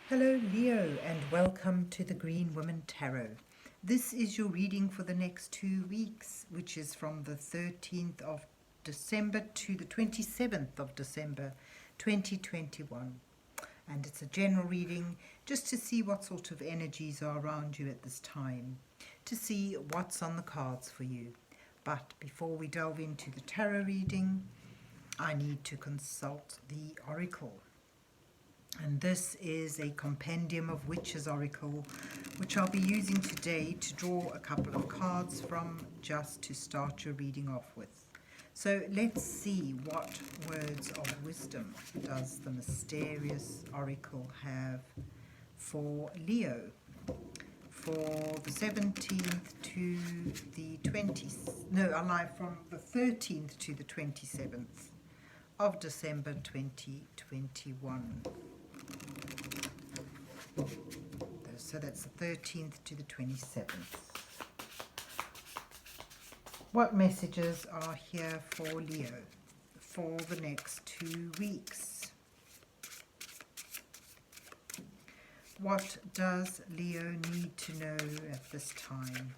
Hello Leo and welcome to the Green Women Tarot. This is your reading for the next 2 weeks, which is from the 13th of December to the 27th of December 2021. And it's a general reading just to see what sort of energies are around you at this time, to see what's on the cards for you. But before we delve into the tarot reading, I need to consult the oracle. And this is a compendium of witches' oracle, which I'll be using today to draw a couple of cards from, just to start your reading off with. So let's see what words of wisdom does the mysterious oracle have for Leo for the 17th to the 20th, from the 13th to the 27th of December 2021. So that's the 13th to the 27th. What messages are here for Leo for the next 2 weeks? What does Leo need to know at this time?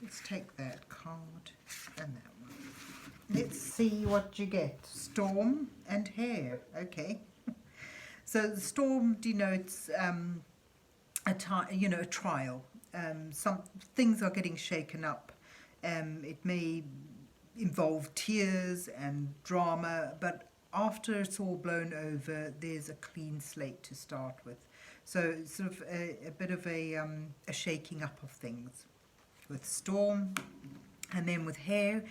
Let's take that card and that one. Let's see what you get. Storm and hair. Okay. So the storm denotes a trial. Some things are getting shaken up. It may involve tears and drama, but after it's all blown over, there's a clean slate to start with. So it's sort of a bit of a shaking up of things with storm. And then with hair,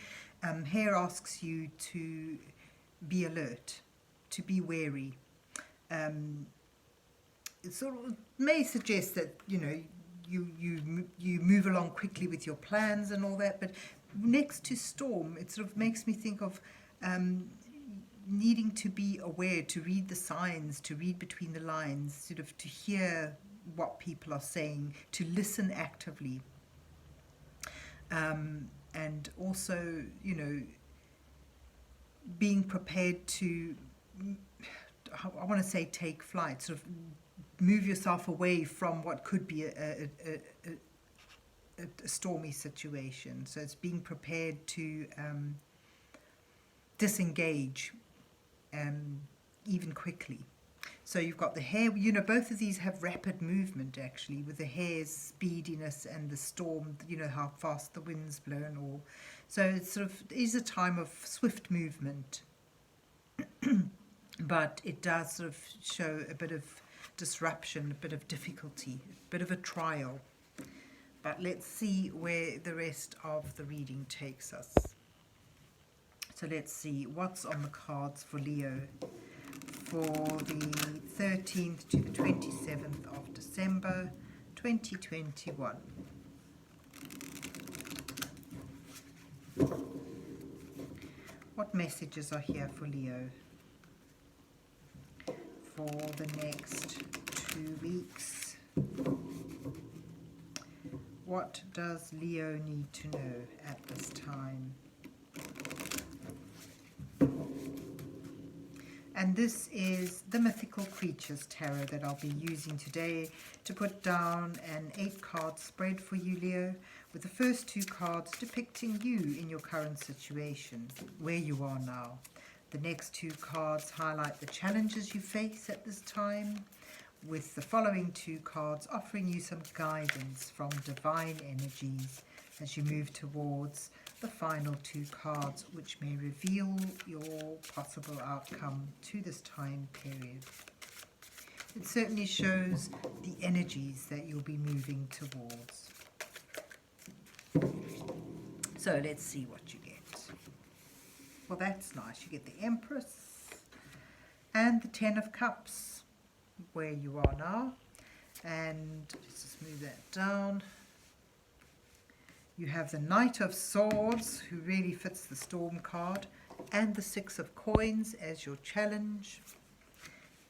hair asks you to be alert, to be wary. It sort of may suggest that you move along quickly with your plans and all that, but next to storm, it sort of makes me think of needing to be aware, to read the signs, to read between the lines, sort of to hear what people are saying, to listen actively. And also, being prepared to, I want to say, take flight, sort of move yourself away from what could be a stormy situation. So it's being prepared to disengage even quickly. So you've got the hair, both of these have rapid movement actually, with the hair's speediness and the storm, how fast the wind's blown all. So it sort of is a time of swift movement. But it does sort of show a bit of disruption, a bit of difficulty, a bit of a trial. But let's see where the rest of the reading takes us. So let's see what's on the cards for Leo for the 13th to the 27th of December 2021. What messages are here for Leo for the next 2 weeks? What does Leo need to know at this time? And this is the Mythical Creatures Tarot that I'll be using today to put down an 8-card spread for you, Leo, with the first 2 cards depicting you in your current situation, where you are now. The next 2 cards highlight the challenges you face at this time, with the following 2 cards offering you some guidance from divine energies as you move towards the final 2 cards, which may reveal your possible outcome to this time period. It certainly shows the energies that you'll be moving towards. So let's see what you get. Well, that's nice. You get the Empress and the 10 of Cups, where you are now. And let's just move that down. You have the Knight of Swords, who really fits the Storm card, and the 6 of Coins as your challenge.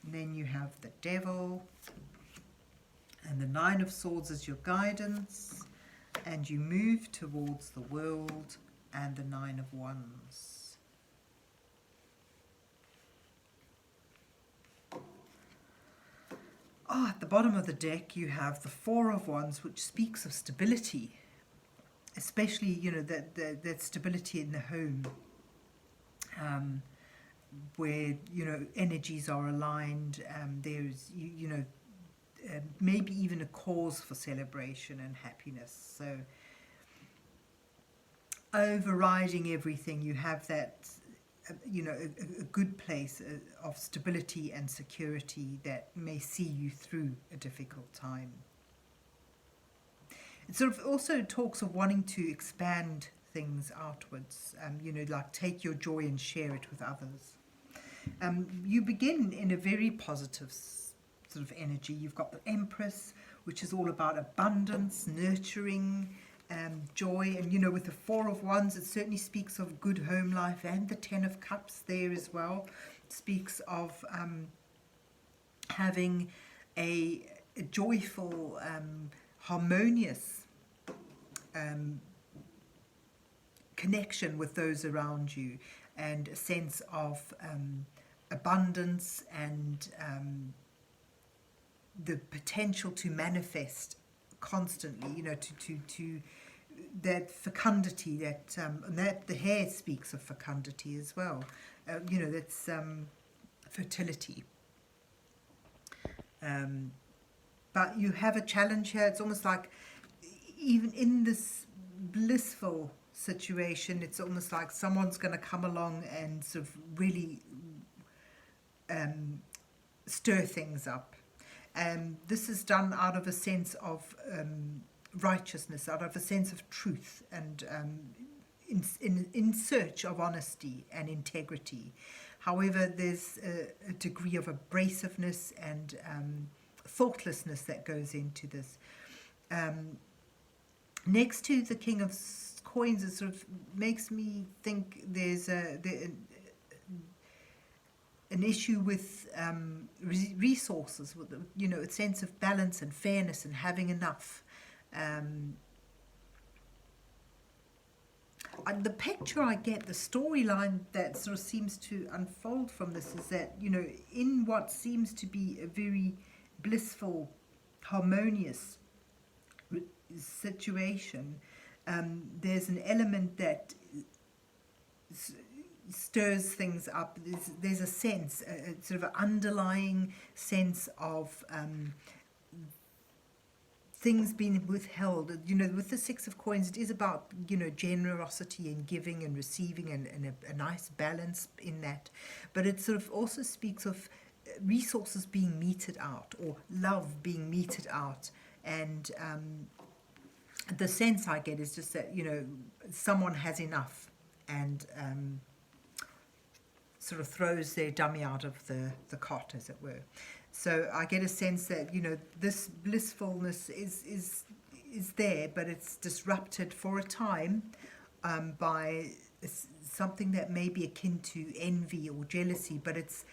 And then you have the Devil, and the 9 of Swords as your guidance, and you move towards the world and the Nine of Wands. At the bottom of the deck you have the Four of Wands, which speaks of stability, especially, you know, that stability in the home, where, you know, energies are aligned. There's, maybe even a cause for celebration and happiness. So overriding everything, you have that, a good place of stability and security that may see you through a difficult time. It sort of also talks of wanting to expand things outwards, like take your joy and share it with others. You begin in a very positive sort of energy. You've got the Empress, which is all about abundance, nurturing, joy, and with the Four of Wands, it certainly speaks of good home life, and the Ten of Cups there as well. It speaks of having a joyful, harmonious connection with those around you, and a sense of abundance and the potential to manifest constantly, to that fecundity, that and that the hair speaks of fecundity as well. That's fertility. But you have a challenge here. It's almost like, even in this blissful situation, it's almost like someone's going to come along and sort of really stir things up. This is done out of a sense of righteousness, out of a sense of truth, and in search of honesty and integrity. However, there's a degree of abrasiveness and thoughtlessness that goes into this. Next to the King of Coins, it sort of makes me think there's an issue with resources, with a sense of balance and fairness and having enough. The picture I get, the storyline that sort of seems to unfold from this is that, in what seems to be a very blissful, harmonious situation, there's an element that stirs things up. There's a sense, a sort of underlying sense of things being withheld. With the Six of Coins, it is about, generosity and giving and receiving, and a nice balance in that. But it sort of also speaks of resources being meted out, or love being meted out. And the sense I get is just that, someone has enough and sort of throws their dummy out of the cot, as it were. So I get a sense that, this blissfulness is there, but it's disrupted for a time by something that may be akin to envy or jealousy, but it's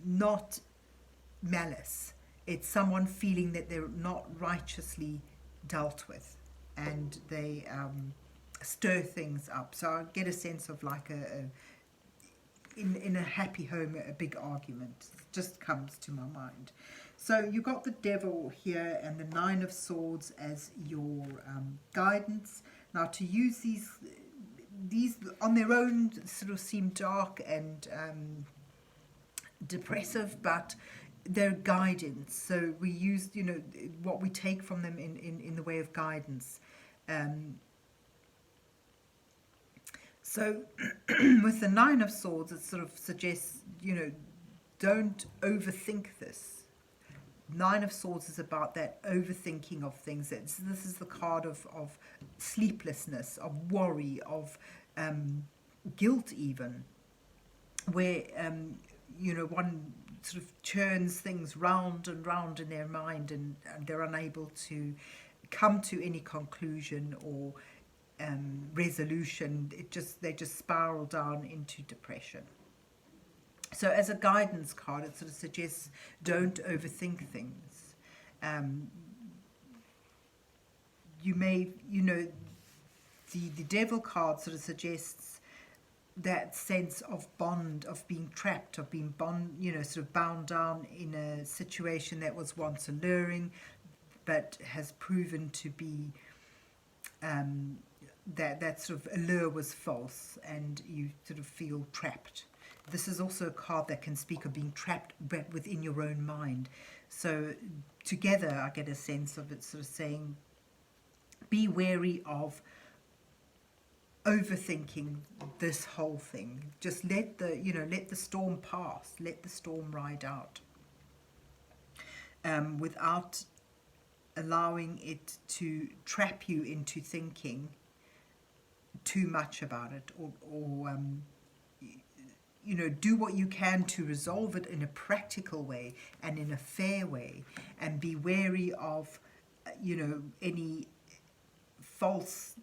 not malice. It's someone feeling that they're not righteously dealt with, and they stir things up. So I get a sense of like in a happy home, a big argument just comes to my mind. So you got the Devil here and the Nine of Swords as your guidance. Now, to use these on their own sort of seem dark and depressive, but they're guidance. So we use, what we take from them in the way of guidance. So with the Nine of Swords, it sort of suggests, don't overthink this. Nine of Swords is about that overthinking of things. This is the card of sleeplessness, of worry, of guilt even, where, one sort of churns things round and round in their mind, and they're unable to come to any conclusion or resolution. They just spiral down into depression. So as a guidance card, it sort of suggests don't overthink things. you may, the devil card sort of suggests that sense of bond, of being trapped, of being sort of bound down in a situation that was once alluring, but has proven to be that sort of allure was false, and you sort of feel trapped. This is also a card that can speak of being trapped but within your own mind. So together I get a sense of it sort of saying, be wary of overthinking this whole thing. Just let the storm pass, let the storm ride out, without allowing it to trap you into thinking too much about it, or do what you can to resolve it in a practical way and in a fair way, and be wary of any false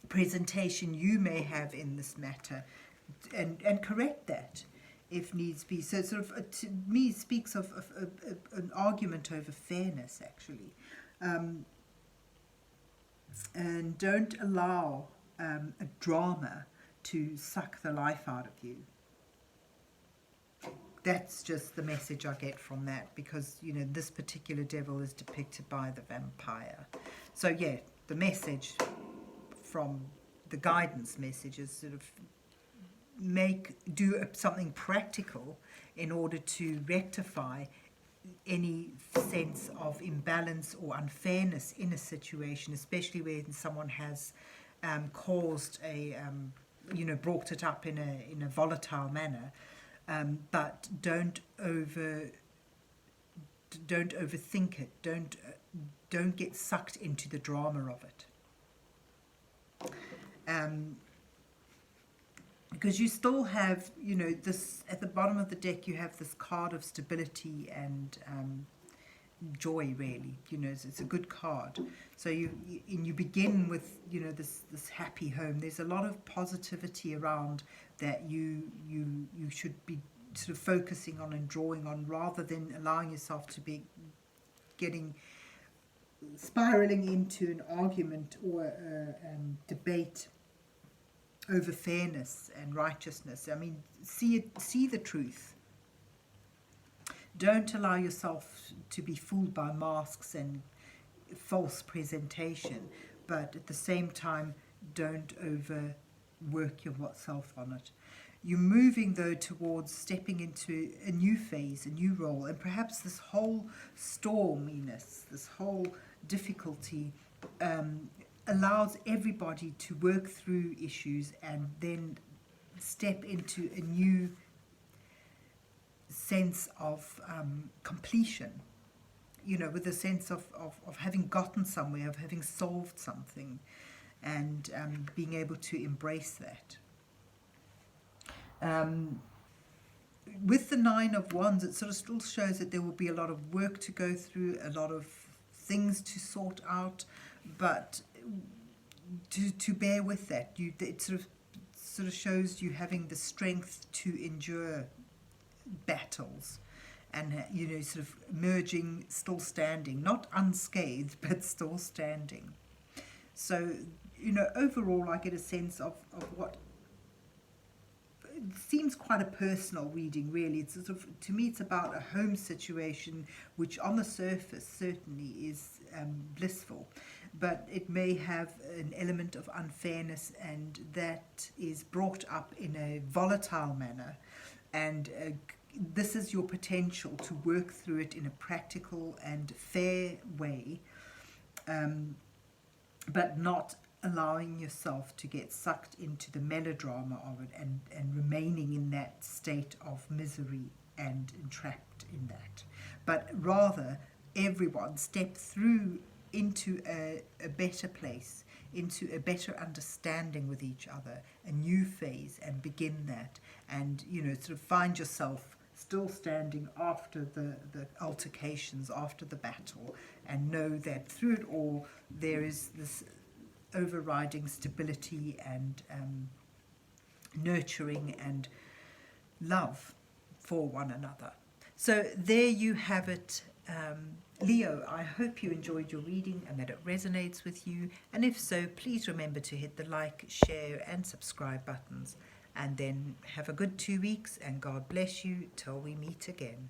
presentation you may have in this matter, and correct that if needs be. So sort of, to me, speaks of an argument over fairness, actually. And don't allow a drama to suck the life out of you. That's just the message I get from that, because this particular devil is depicted by the vampire. So yeah, the message from the guidance message is sort of do something practical in order to rectify any sense of imbalance or unfairness in a situation, especially when someone has caused brought it up in a volatile manner, but don't overthink it. Don't get sucked into the drama of it. Because you still have, this at the bottom of the deck, you have this card of stability and joy, really. It's a good card. So you begin with, this happy home. There's a lot of positivity around that you should be sort of focusing on and drawing on, rather than allowing yourself to be spiraling into an argument or a debate over fairness and righteousness. I mean, see the truth. Don't allow yourself to be fooled by masks and false presentation, but at the same time, don't overwork yourself on it. You're moving, though, towards stepping into a new phase, a new role, and perhaps this whole storminess, this whole difficulty allows everybody to work through issues and then step into a new sense of completion, with a sense of having gotten somewhere, of having solved something, and being able to embrace that. With the Nine of Wands, it sort of still shows that there will be a lot of work to go through, a lot of things to sort out, but to bear with that. It sort of shows you having the strength to endure battles, and sort of emerging, still standing, not unscathed, but still standing. So overall, I get a sense of what seems quite a personal reading, really. It's sort of, to me, it's about a home situation, which on the surface certainly is blissful, but it may have an element of unfairness, and that is brought up in a volatile manner, and this is your potential to work through it in a practical and fair way, but not allowing yourself to get sucked into the melodrama of it, and remaining in that state of misery and entrapped in that. But rather, everyone step through into a better place, into a better understanding with each other, a new phase, and begin that. And, sort of find yourself still standing after the altercations, after the battle, and know that through it all there is this overriding stability and nurturing and love for one another. So there you have it, Leo, I hope you enjoyed your reading and that it resonates with you. And if so, please remember to hit the like, share, and subscribe buttons. And then have a good 2 weeks, and God bless you till we meet again.